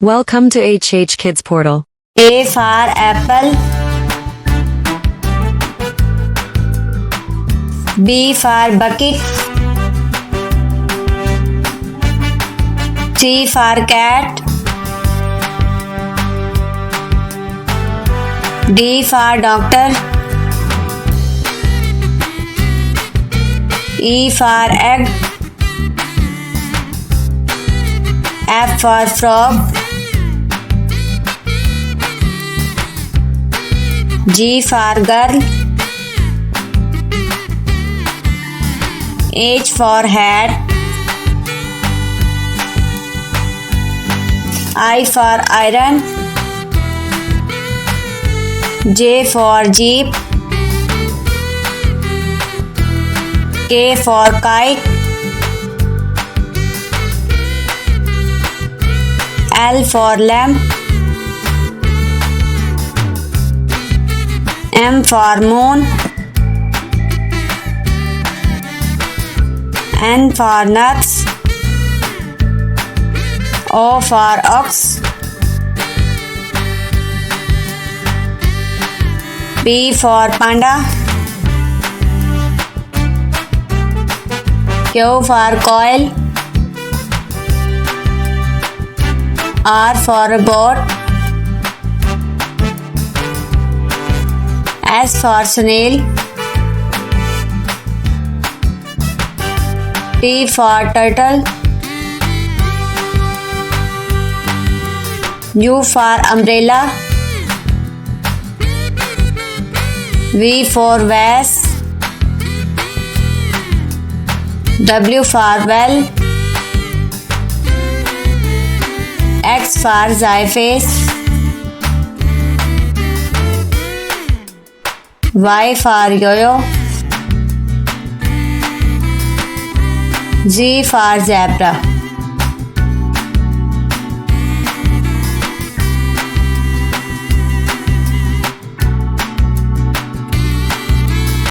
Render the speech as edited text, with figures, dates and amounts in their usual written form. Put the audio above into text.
Welcome to HHKIDSPORTAL. A for apple. B for bucket. C for cat. D for doctor. E for egg. F for frog. G for girl. H for hat. I for iron. J for jeep. K for kite. L for lamp. M for moon. N for nuts. O for ox. P for panda. Q for coil. R for boat. S for snail. T for turtle. U for umbrella. V for vase. W for well. X for xyphase. Y for yo-yo. Z for zebra.